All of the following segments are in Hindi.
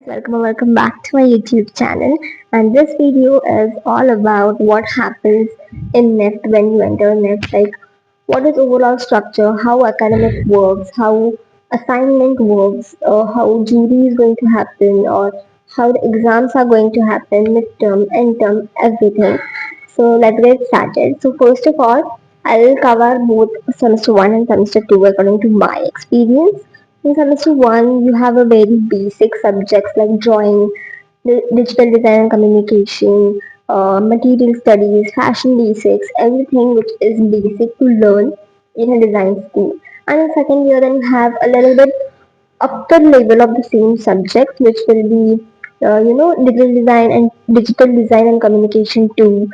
Welcome back to my YouTube channel. And this video is all about what happens in NIFT when you enter NIFT, like what is overall structure, how academic works, how assignment works, how jury is going to happen, or how the exams are going to happen, midterm, end term, everything. So let's get started. So first of all, I'll cover both semester 1 and semester 2 according to my experience. In semester 1, you have a very basic subjects like drawing, digital design and communication, material studies, fashion basics, everything which is basic to learn in a design school. And in second year, then you have a little bit upper level of the same subject, which will be digital design and communication too,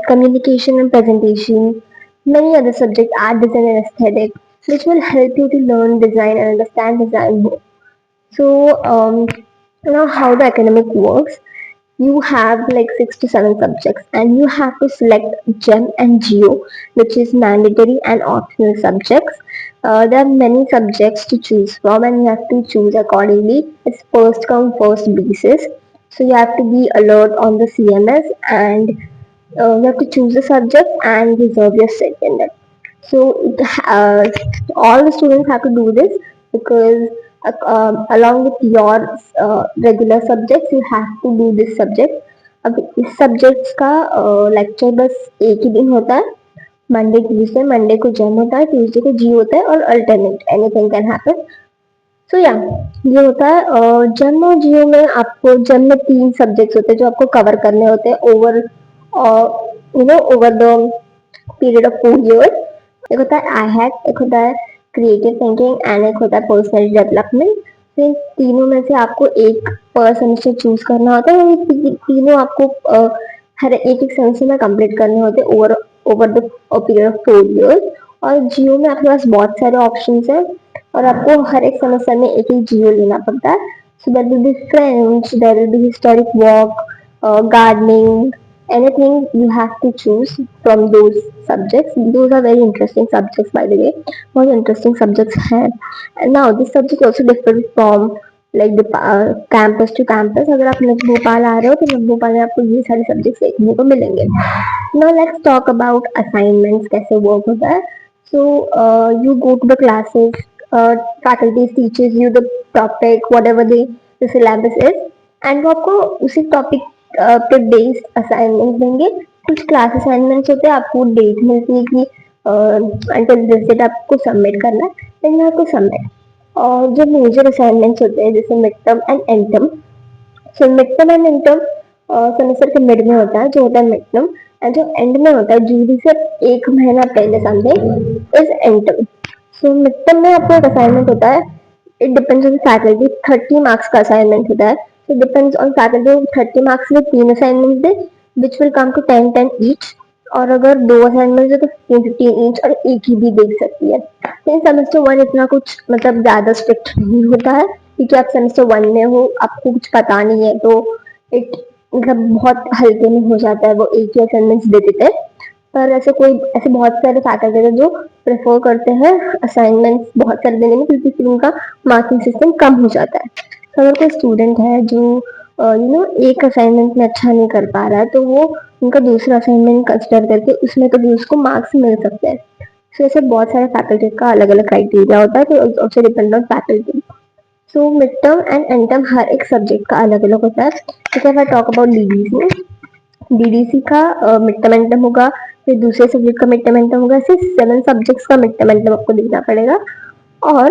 communication and presentation, many other subjects, art design and aesthetic, which will help you to learn design and understand design more. So now how the academic works, you have like 6 to 7 subjects and you have to select gem and geo, which is mandatory and optional subjects. There are many subjects to choose from and you have to choose accordingly. It's first come first basis, so you have to be alert on the CMS, and you have to choose a subject and reserve your seat in it. So all the students have to do this because along with your regular subjects, you have to do this subject. अब इस सब्जेक्ट्स का लेक्चर बस एक ही दिन होता है, मंडे को जम होता है, ट्यूसडे को जी होता है और अल्टरनेट एनीथिंग कैन हैपन. सो या ये होता है जम और जियो में. आपको जम में 3 सब्जेक्ट्स होते हैं जो आपको कवर करने होते हैं over over the period of 4 years. एक होता है आई हैक, एक होता है क्रिएटिव थिंकिंग एंड एक होता है पर्सनल डेवलपमेंट. तो इन तीनों में से आपको एक पर सेमेस्टर चूज करना होता है और ये तीनों आपको हर एक एक सेमेस्टर में कंप्लीट करने होते हैं over over the period of 4 years. और जियो में आपके पास बहुत सारे ऑप्शंस हैं और आपको हर एक सेमेस्टर में एक एक जियो लेना पड़ता है. So there will be French, there will be historic walk, gardening, anything you have to choose from those subjects. Those are very interesting subjects, by the way. बहुत interesting subjects हैं. And now this subject also differs from like the campus to campus. अगर आप नव भोपाल आ रहे हो तो नव भोपाल में आपको ये सारे सब्जेक्ट्स देखने को मिलेंगे. Now let's talk about assignments, कैसे work होता है. So you go to the classes, faculty teaches you the topic, whatever the syllabus is, and वो आपको उसी टॉपिक पे बेस्ड असाइनमेंट देंगे. कुछ क्लास असाइनमेंट्स होते हैं, आपको डेट मिलती है कि अंटिल दिस डेट आपको सबमिट करना है, then you have to submit. और जो मेजर असाइनमेंट्स होते हैं जैसे mid term and end term. So mid term and end term semester के मिड में होता है, जो होता है मिड टर्म. एंड जो एंड में होता है जूरी से 1 महीना पहले something is end term. So mid term में आपको एक असाइनमेंट होता है. It depends on faculty, 30 marks का असाइनमेंट होता है. So depends on faculty. 30 marks में 3 असाइनमेंट दे, which will come to 10 each. और अगर 2 असाइनमेंट है तो 15 ईच, और एक ही भी देख सकती है. तो इन सेमेस्टर 1 इतना कुछ मतलब ज्यादा स्ट्रिक्ट नहीं होता है क्योंकि आप सेमेस्टर 1 में हो, आपको कुछ पता नहीं है, तो इट मतलब बहुत हल्के में हो जाता है, वो एक ही असाइनमेंट्स दे देते हैं. पर ऐसे बहुत सारे फैकल्टी है जो प्रेफर करते हैं असाइनमेंट्स बहुत सारे देने में, क्योंकि फिर उनका मार्किंग सिस्टम कम हो जाता है. तो अगर कोई स्टूडेंट है जो एक असाइनमेंट में अच्छा नहीं कर पा रहा है, तो वो उनका दूसरा असाइनमेंट कंसिडर करके उसमें तो भी उसको मार्क्स मिल सकते हैं. सो ऐसे बहुत सारे फैकल्टी का अलग अलग क्राइटेरिया होता है, तो also depend on faculty. So mid term and end term हर एक सब्जेक्ट का अलग अलग होता है. जैसे अगर टॉक अबाउट डीडीसी, डीडीसी का मिड टर्म एंड टर्म होगा, फिर दूसरे सब्जेक्ट का मिड टर्म एंड टर्म होगा. ऐसे 7 सब्जेक्ट्स का मिड टर्म एंड टर्म आपको देखना पड़ेगा. और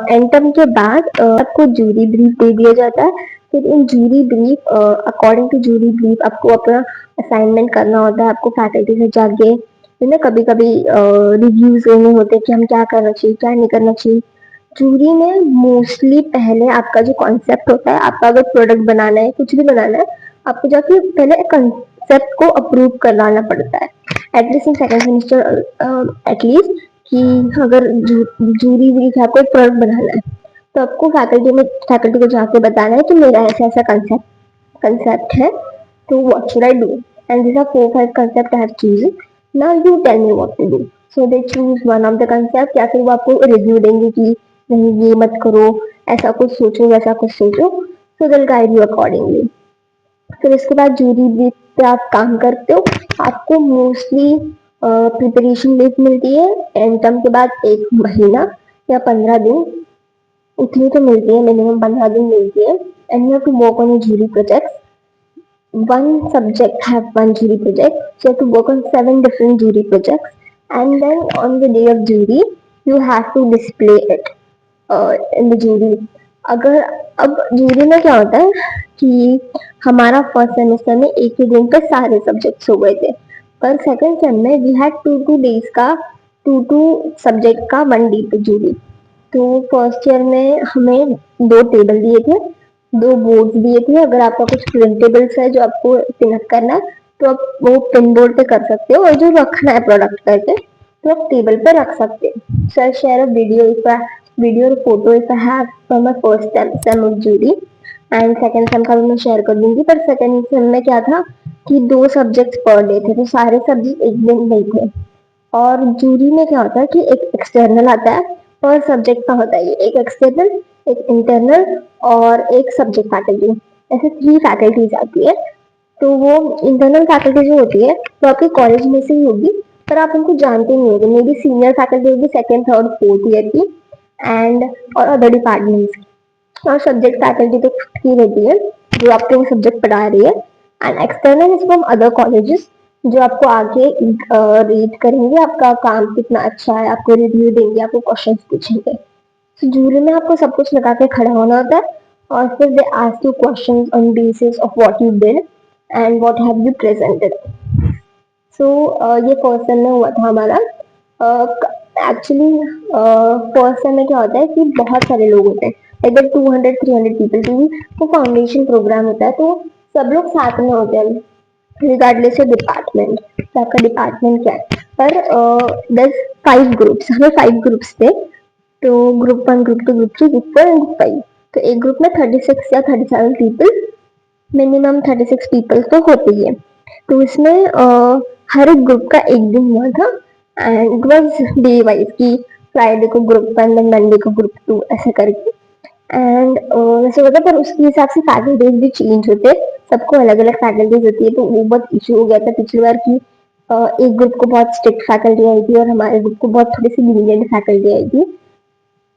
एंड टर्म के बाद आपको जूरी ब्रीफ दे दिया जाता है. फिर इन jury brief, according to jury brief आपको अपना असाइनमेंट करना होता है. आपको फैकल्टी से जाके कभी कभी रिव्यूज लेने होते हैं कि हम क्या करना चाहिए, क्या नहीं करना चाहिए. जूरी में मोस्टली पहले आपका जो कॉन्सेप्ट होता है, आपका अगर प्रोडक्ट बनाना है, कुछ भी बनाना है, आपको जाके पहले कंसेप्ट को अप्रूव करवाना पड़ता है, at least in second semester at least. कि अगर जूरी वूरी से आपको एक प्रोडक्ट बनाना है, तो आपको फैकल्टी को जाके बताना है कि मेरा ऐसा ऐसा कंसेप्ट है, तो what should I do. And this are 4-5 concept I have chosen. Now you tell me what to do. So they choose one of the concept, या फिर वो आपको रिव्यू देंगे कि नहीं ये मत करो, ऐसा कुछ सोचो, वैसा कुछ सोचो. so they'll guide you accordingly. फिर उसके बाद जूरी ब्रीफ पे आप काम करते हो, आपको मोस्टली प्रिपरेशन लीव मिलती है एंड टर्म के बाद 1 महीना या 15 दिन, इतनी तो मिलती है, मिनिमम 15 दिन मिलती है. And you have to work on jury project. One subject have one jury project, so you have to work on 7 different jury projects, and then on the day of jury you have to display it in the jury. अगर अब जूरी में क्या होता है कि हमारा फर्स्ट सेमेस्टर में एक ही दिन पे सारे सब्जेक्ट्स हो गए थे, पर सेकंड सेम में वी हैड 2 डेज का 2 सब्जेक्ट का 1 डे पे जूरी. तो फर्स्ट ईयर में हमें 2 टेबल दिए थे, 2 बोर्ड दिए थे. अगर आपका कुछ प्रिंटेबल्स है जो आपको पिन अप करना है तो आप वो पिन बोर्ड पे कर सकते हो, और जो रखना है प्रोडक्ट करके तो आप टेबल पे रख सकते हो. So I share a video और photo if I have from my first sem of jury, and second sem का भी मैं शेयर कर दूंगी. पर सेकंड सेम में क्या था कि 2 सब्जेक्ट पर डे थे, तो सारे सब्जेक्ट एक दिन नहीं थे. और जूरी में क्या होता है कि एक एक्सटर्नल आता है, पर सब्जेक्ट का होता है ये, एक एक्सटर्नल, एक इंटरनल और एक सब्जेक्ट फैकल्टी, ऐसे 3 फैकल्टीज आती है. तो वो इंटरनल फैकल्टी जो होती है वो आपके कॉलेज में से ही होगी, पर आप उनको जानते नहीं होगे. मे बी सीनियर फैकल्टी होगी सेकंड थर्ड फोर्थ ईयर की, एंड और अदर डिपार्टमेंट्स. और सब्जेक्ट फैकल्टी तो खुद की रहती है जो आपको वो सब्जेक्ट पढ़ा रही है. And external is from other colleges जो आपको आगे रीड करेंगे, आपका काम कितना अच्छा है, आपको रिव्यू देंगे, आपको क्वेश्चन पूछेंगे. तो जूरी में आपको सब कुछ लगा के खड़ा होना होता है, और फिर they ask you questions on basis of what you did and what have you presented. So ये फर्स्ट सेम में हुआ था हमारा. एक्चुअली फर्स्ट सेम में क्या होता है कि बहुत सारे लोग होते हैं, अगर 200-300 पीपल की वो फाउंडेशन प्रोग्राम होता है, तो सब लोग साथ में होते हैं रिगार्डलेस ऑफ डिपार्टमेंट. तो आपका डिपार्टमेंट क्या है, पर दस 5 ग्रुप्स, हमें 5 ग्रुप्स थे. तो group 1, group 2, group 3, group 4 and group 5. तो एक ग्रुप में 36 या 37 पीपल, मिनिमम 36 पीपल तो होते ही है. तो इसमें हर एक ग्रुप का एक दिन हुआ था, and it was day wise की फ्राइडे को ग्रुप 1 एंड मंडे को ग्रुप 2 ऐसे करके. एंड वैसे होता, पर उसके हिसाब से फैकल्टीज भी चेंज होते, सबको अलग अलग फैकल्टीज होती है. तो वो बहुत इशू हो गया था पिछली बार की एक ग्रुप को बहुत स्ट्रिक्ट फैकल्टी आई थी और हमारे ग्रुप को बहुत थोड़ी सी लीनियंट फैकल्टी आई थी.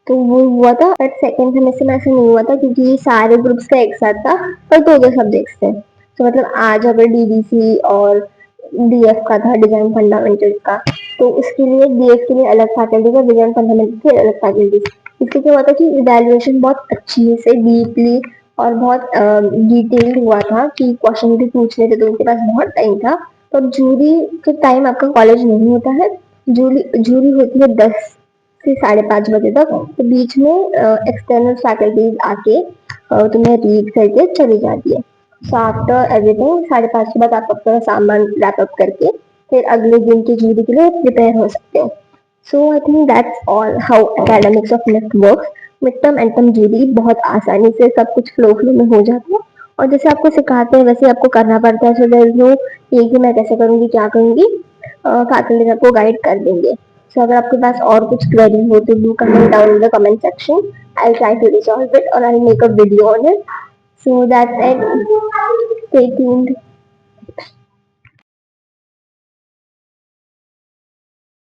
तो वो हुआ था. बट सेकेंड सेमेस्टर में ऐसा नहीं हुआ था क्योंकि सारे ग्रुप्स का एक साथ था, पर 2-2 सब्जेक्ट्स थे. तो मतलब आज अगर डीडीसी और डीएफ का था, डिजाइन फंडामेंटल का, तो उसके लिए डीएफ के लिए अलग फैकल्टी था, डिजाइन फंडामेंटल के अलग फैकल्टी. इससे क्या हुआ था कि इवेल्युएशन बहुत अच्छी से डीपली और बहुत डिटेल्ड हुआ था कि क्वेश्चन भी पूछने थे, तो उनके पास बहुत टाइम था. तो जूरी के टाइम आपका कॉलेज नहीं होता है, जूरी जूरी होती है 10 से 5:30 बजे तक. तो बीच में एक्सटर्नल फैकल्टीज आके तुम्हें रीड करके चली जाती है. सो आफ्टर एवरीथिंग 5:30 के बाद आप अपना सामान रैप अप करके फिर अगले दिन की जूरी के लिए प्रिपेयर हो सकते हो. So I think that's all how academics of NIFT works. Mid term end term jury बहुत आसानी से सब कुछ फ्लो फ्लो में हो जाता है, और जैसे आपको सिखाते हैं वैसे आपको करना पड़ता है. सो देयर इज नो ये कि मैं कैसे करूंगी क्या करूंगी, फैकल्टी आपको गाइड कर देंगे. सो अगर आपके पास और कुछ क्वेरी हो तो do comment down in the comment section. I'll try to resolve it or I'll make a video on it. So that's it. Stay tuned.